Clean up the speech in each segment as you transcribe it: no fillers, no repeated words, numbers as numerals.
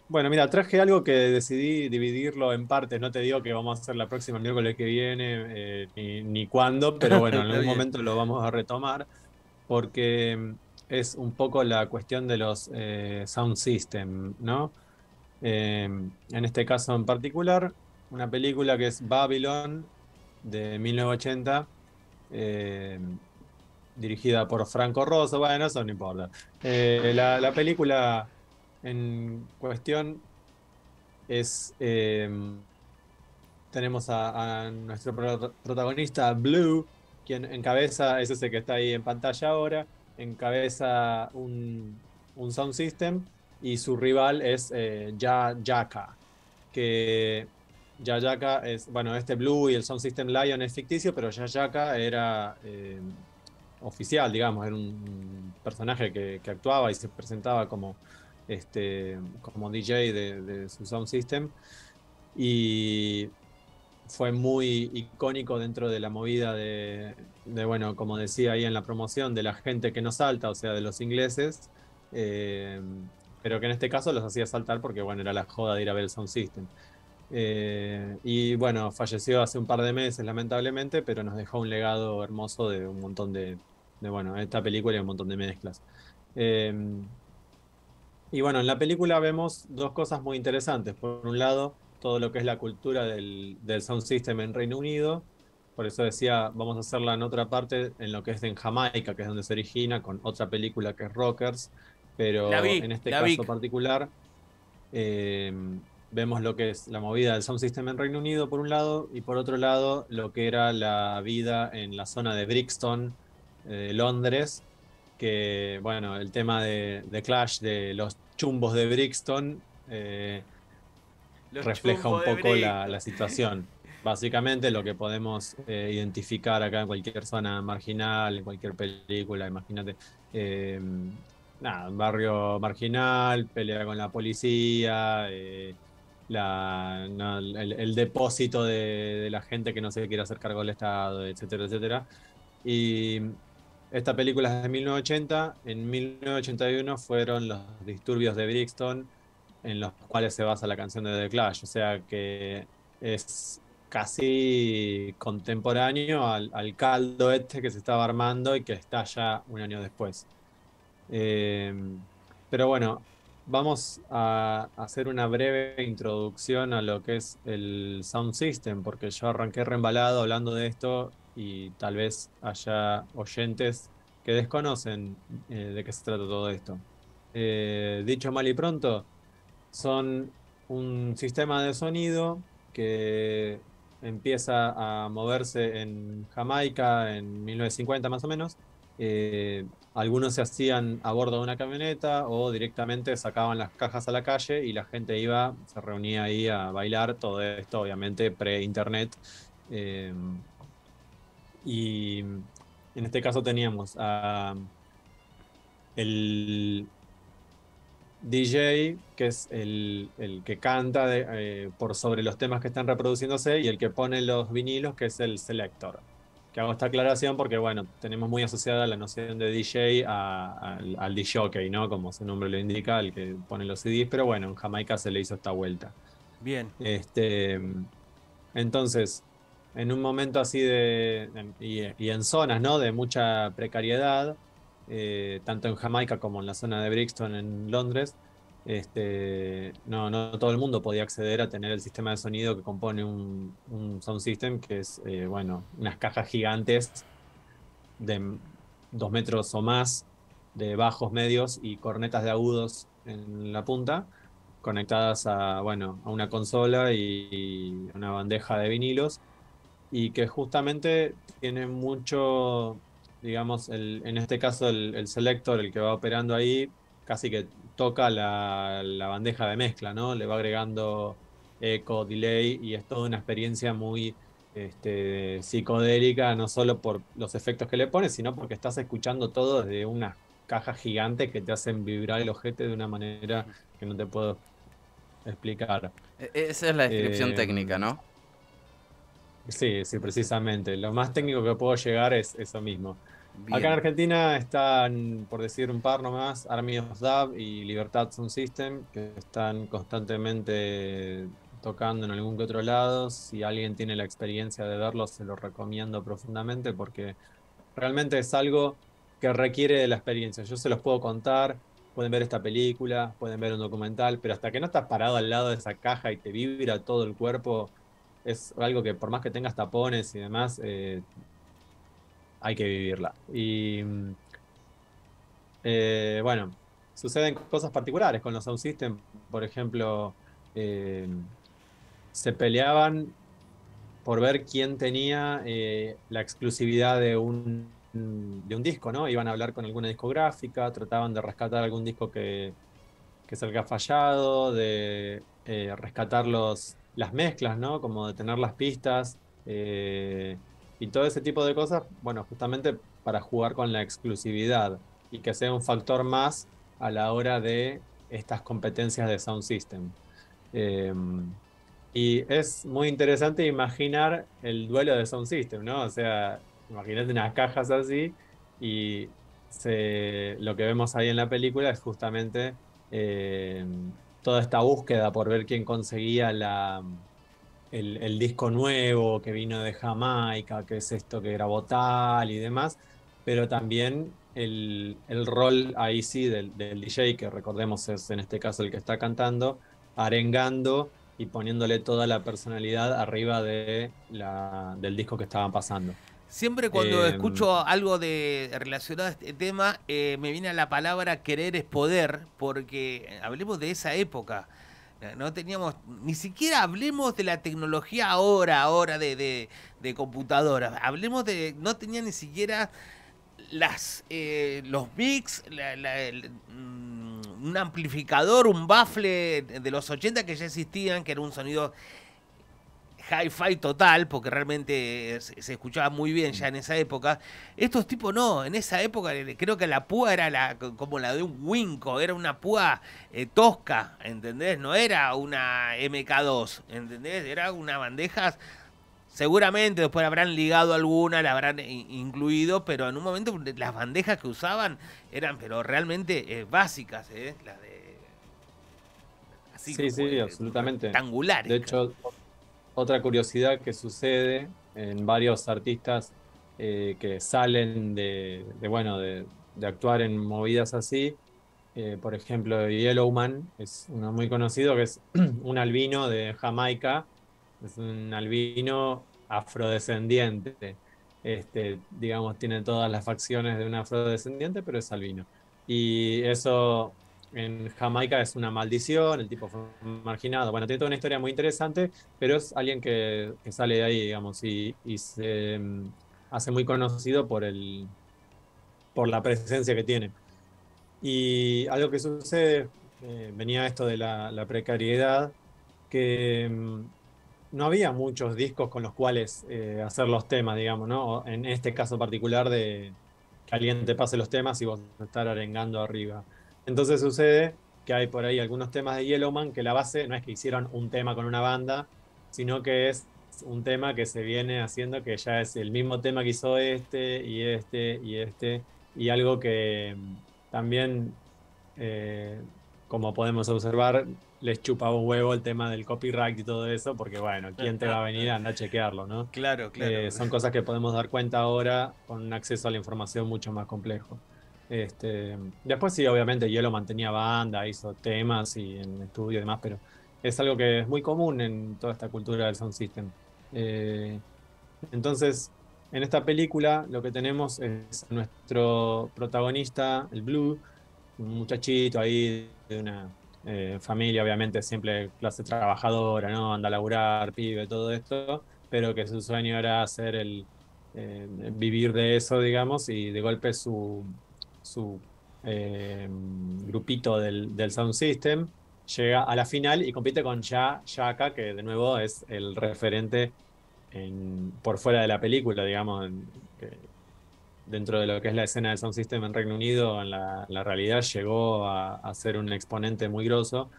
Bueno, mira, traje algo que decidí dividirlo en partes. No te digo que vamos a hacer la próxima miércoles que viene, ni cuándo, pero bueno, en Está algún bien. momento lo vamos a retomar porque es un poco la cuestión de los sound system, ¿no? En este caso en particular, una película que es Babylon de 1980, eh, dirigida por Franco Rosso. Bueno, eso no importa. La película en cuestión es, tenemos a nuestro protagonista Blue, quien encabeza, es ese que está ahí en pantalla ahora, encabeza un sound system y su rival es Yaka, que Yaka es, bueno, este Blue y el sound system Lion es ficticio, pero Yaka era oficial, digamos, era un personaje que actuaba y se presentaba como DJ de su sound system. Y fue muy icónico dentro de la movida bueno, como decía ahí en la promoción, de la gente que no salta, o sea, de los ingleses, eh, pero que en este caso los hacía saltar porque, bueno, era la joda de ir a ver el Sound System. Y bueno, falleció hace un par de meses, lamentablemente, pero nos dejó un legado hermoso de un montón bueno, esta película y un montón de mezclas. Eh, y bueno, en la película vemos dos cosas muy interesantes. Por un lado, todo lo que es la cultura del sound system en Reino Unido. Por eso decía, vamos a hacerla en otra parte, en lo que es en Jamaica, que es donde se origina, con otra película que es Rockers. Pero en este La vi. caso particular, eh, vemos lo que es la movida del sound system en Reino Unido, por un lado, y por otro lado, lo que era la vida en la zona de Brixton, Londres, que, bueno, el tema de Clash, de los chumbos de Brixton, Los refleja un chumbos de poco Brixton. la situación. Básicamente lo que podemos identificar acá en cualquier zona marginal, en cualquier película, imagínate. eh, Nada, un barrio marginal, pelea con la policía, no, el depósito de la gente que no se quiere hacer cargo del Estado, etcétera, etcétera. Y esta película es de 1980. En 1981 fueron los disturbios de Brixton, en los cuales se basa la canción de The Clash. O sea que es casi contemporáneo al caldo este que se estaba armando y que está ya un año después. Eh, pero bueno, vamos a hacer una breve introducción a lo que es el Sound System, porque yo arranqué reembalado hablando de esto y tal vez haya oyentes que desconocen de qué se trata todo esto. Dicho mal y pronto, son un sistema de sonido que empieza a moverse en Jamaica en 1950 más o menos. Algunos se hacían a bordo de una camioneta o directamente sacaban las cajas a la calle y la gente iba, se reunía ahí a bailar. Todo esto obviamente pre-internet. Eh, y en este caso teníamos a el DJ, que es el que canta por sobre los temas que están reproduciéndose, y el que pone los vinilos, que es el selector. Que hago esta aclaración porque, bueno, tenemos muy asociada la noción de DJ al disc-jockey, ¿no? Como su nombre lo indica, el que pone los CDs, pero bueno, en Jamaica se le hizo esta vuelta. Bien. Este, entonces, en un momento así y en zonas, ¿no? De mucha precariedad, tanto en Jamaica como en la zona de Brixton en Londres, no todo el mundo podía acceder a tener el sistema de sonido que compone un sound system, que es, bueno, unas cajas gigantes de 2 metros o más, de bajos, medios y cornetas de agudos en la punta, conectadas bueno, a una consola y una bandeja de vinilos, y que justamente tiene mucho, digamos, en este caso el selector, el que va operando ahí, casi que toca la bandeja de mezcla, ¿no? Le va agregando eco, delay, y es toda una experiencia muy psicodélica, no solo por los efectos que le pones, sino porque estás escuchando todo desde unas cajas gigantes que te hacen vibrar el ojete de una manera que no te puedo explicar. Esa es la descripción Eh, técnica, ¿no? Sí, sí, precisamente. Lo más técnico que puedo llegar es eso mismo. Acá en Bien. Argentina están, por decir un par nomás, Army of Dub y Libertad Sound System, que están constantemente tocando en algún que otro lado. Si alguien tiene la experiencia de verlos, se lo recomiendo profundamente porque realmente es algo que requiere de la experiencia. Yo se los puedo contar, pueden ver esta película, pueden ver un documental, pero hasta que no estás parado al lado de esa caja y te vibra todo el cuerpo, es algo que por más que tengas tapones y demás, hay que vivirla. Y bueno, suceden cosas particulares con los Sound System. Por ejemplo, eh, se peleaban por ver quién tenía la exclusividad de un disco, ¿no? Iban a hablar con alguna discográfica, trataban de rescatar algún disco que salga fallado, de rescatar las mezclas, ¿no? Como de tener las pistas y todo ese tipo de cosas, bueno, justamente para jugar con la exclusividad y que sea un factor más a la hora de estas competencias de Sound System. Eh, y es muy interesante imaginar el duelo de Sound System, ¿no? O sea, imagínate unas cajas así y lo que vemos ahí en la película es justamente eh, toda esta búsqueda por ver quién conseguía el disco nuevo que vino de Jamaica, que es esto que grabó tal y demás, pero también el rol ahí sí del DJ, que recordemos es en este caso el que está cantando, arengando y poniéndole toda la personalidad arriba del disco que estaban pasando. Siempre cuando Eh, escucho algo relacionado a este tema, me viene a la palabra querer es poder, porque hablemos de esa época. No teníamos, ni siquiera hablemos de la tecnología ahora de computadoras. Hablemos de, no tenía ni siquiera los mix, un amplificador, un baffle de los 80 que ya existían, que era un sonido hi-fi total, porque realmente se escuchaba muy bien ya en esa época. Estos tipos no, en esa época creo que la púa era como la de un Winco, era una púa tosca, ¿entendés? No era una MK2, ¿entendés? Era una bandeja. Seguramente después habrán ligado alguna, la habrán incluido, pero en un momento las bandejas que usaban eran pero realmente básicas, las de así sí, como sí, absolutamente. De rectangulares. hecho, otra curiosidad que sucede en varios artistas que salen bueno, de actuar en movidas así. Por ejemplo, Yellowman es uno muy conocido que es un albino de Jamaica, es un albino afrodescendiente. Digamos, tiene todas las facciones de un afrodescendiente, pero es albino. Y eso en Jamaica es una maldición, el tipo fue marginado. Bueno, tiene toda una historia muy interesante, pero es alguien que sale de ahí, digamos, y se hace muy conocido por la presencia que tiene. Y algo que sucede, venía esto de la precariedad, que no había muchos discos con los cuales hacer los temas, digamos, ¿no? O en este caso particular de que alguien te pase los temas y vos estar arengando arriba. Entonces sucede que hay por ahí algunos temas de Yellowman que la base no es que hicieron un tema con una banda, sino que es un tema que se viene haciendo que ya es el mismo tema que hizo y algo que también, eh, como podemos observar, les chupa un huevo el tema del copyright y todo eso, porque bueno, ¿quién te va a venir a andar a chequearlo, no? Claro, claro. Son cosas que podemos dar cuenta ahora con un acceso a la información mucho más complejo. Después sí, obviamente Hielo mantenía banda, hizo temas y en estudio y demás, pero es algo que es muy común en toda esta cultura del sound system. Eh, entonces, en esta película lo que tenemos es a nuestro protagonista, el Blue, un muchachito ahí de una familia, obviamente, siempre clase trabajadora, ¿no? Anda a laburar, pibe, todo esto, pero que su sueño era hacer vivir de eso, digamos, y de golpe su grupito del Sound System llega a la final y compite con Shaka, que de nuevo es el referente por fuera de la película, digamos, dentro de lo que es la escena del Sound System en Reino Unido, en la realidad llegó a ser un exponente muy grosso.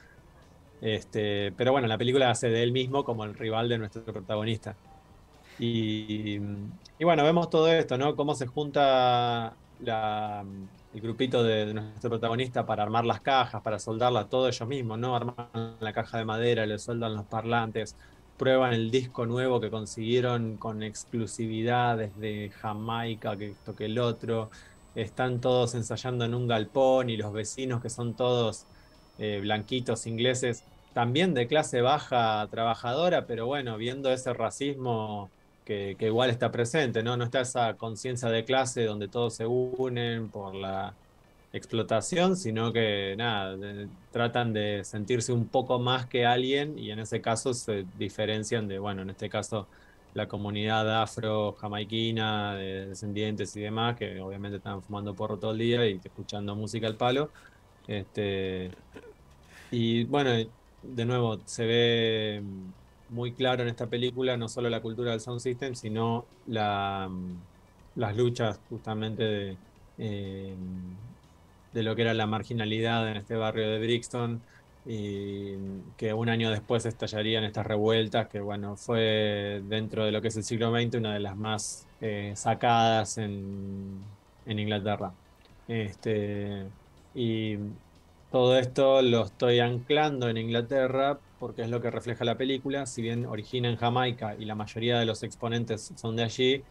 Pero bueno, la película hace de él mismo como el rival de nuestro protagonista. Y, y bueno, vemos todo esto, ¿no? Cómo se junta el grupito de nuestro protagonista para armar las cajas, para soldarlas, todo ellos mismos, ¿no? Arman la caja de madera, le soldan los parlantes, prueban el disco nuevo que consiguieron con exclusividad desde Jamaica, que esto que el otro. Están todos ensayando en un galpón y los vecinos, que son todos blanquitos ingleses, también de clase baja trabajadora, pero bueno, viendo ese racismo que igual está presente, ¿no? No está esa conciencia de clase donde todos se unen por la explotación, sino que nada, tratan de sentirse un poco más que alguien y en ese caso se diferencian de, bueno, en este caso la comunidad afro-jamaiquina, de descendientes y demás, que obviamente estaban fumando porro todo el día y escuchando música al palo. Este, y bueno, de nuevo, se ve muy claro en esta película no solo la cultura del sound system, sino las luchas justamente eh, de lo que era la marginalidad en este barrio de Brixton, y que un año después estallarían estas revueltas, que bueno, fue dentro de lo que es el siglo XX una de las más sacadas en Inglaterra. Este, y todo esto lo estoy anclando en Inglaterra porque es lo que refleja la película. Si bien origina en Jamaica y la mayoría de los exponentes son de allí,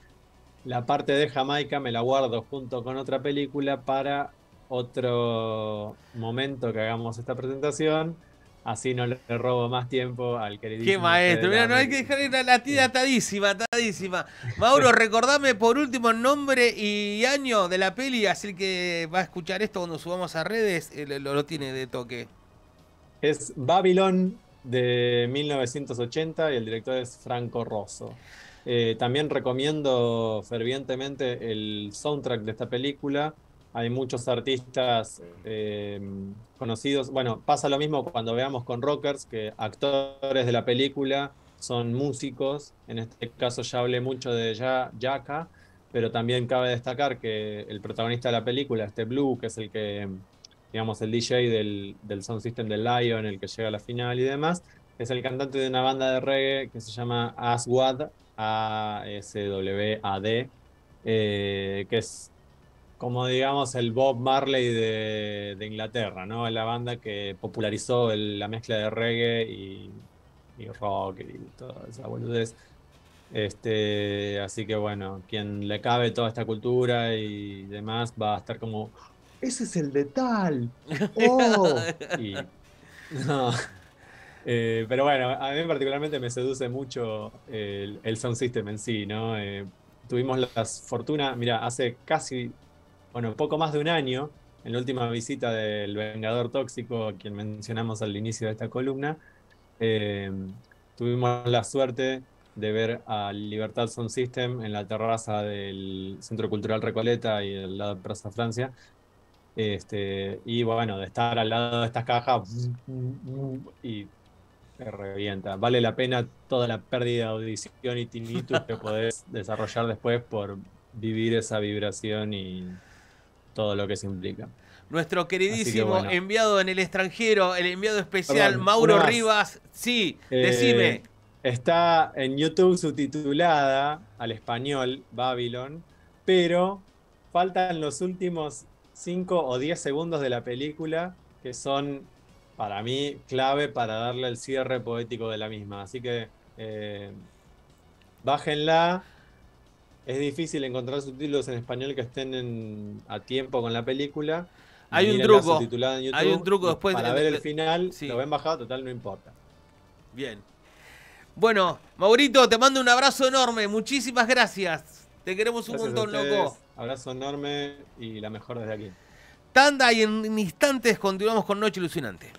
la parte de Jamaica me la guardo junto con otra película para otro momento que hagamos esta presentación. Así no le robo más tiempo al Qué queridísimo Fede maestro, mira, no hay que Lamme. dejar ir a la tía atadísima, atadísima. Mauro, recordame por último el nombre y año de la peli, así que va a escuchar esto cuando subamos a redes, lo tiene de toque. Es Babylon de 1980 y el director es Franco Rosso. También recomiendo fervientemente el soundtrack de esta película. Hay muchos artistas conocidos. Bueno, pasa lo mismo cuando veamos con Rockers, que actores de la película son músicos. En este caso ya hablé mucho de Yaka, pero también cabe destacar que el protagonista de la película, este Blue, que es el que digamos, el DJ del sound system del Lion, el que llega a la final y demás, es el cantante de una banda de reggae que se llama Aswad, Aswad, que es como, digamos, el Bob Marley de Inglaterra, ¿no? La banda que popularizó la mezcla de reggae y rock y toda esa boludez. Así que bueno, quien le cabe toda esta cultura y demás va a estar como, ese es el de tal. ¡Oh! Y no. Pero bueno, a mí particularmente me seduce mucho el sound system en sí, ¿no? Tuvimos la fortuna, mira, hace casi, bueno, poco más de un año, en la última visita del Vengador Tóxico, a quien mencionamos al inicio de esta columna, eh, tuvimos la suerte de ver a Libertad Sound System en la terraza del Centro Cultural Recoleta y del lado de Plaza Francia. Y bueno, de estar al lado de estas cajas y te revienta. Vale la pena toda la pérdida de audición y tinnitus que podés desarrollar después por vivir esa vibración y todo lo que se implica. Nuestro Así que queridísimo bueno, enviado en el extranjero, el enviado especial perdón, una Mauro más. Rivas. Sí, decime. Eh, Está en YouTube subtitulada al español, Babylon, pero faltan los últimos 5 o 10 segundos de la película que son, para mí, clave para darle el cierre poético de la misma. Así que bájenla. Es difícil encontrar subtítulos en español que estén a tiempo con la película. Mírenla subtitulada en Hay un YouTube truco y después. para ver el final lo Sí, ven bajado, total, no importa. bien. Bueno, Maurito, te mando un abrazo enorme. Muchísimas gracias. Te queremos un Gracias a montón, loco. ustedes, abrazo enorme y la mejor desde aquí. Tanda y en instantes continuamos con Noche Ilusionante.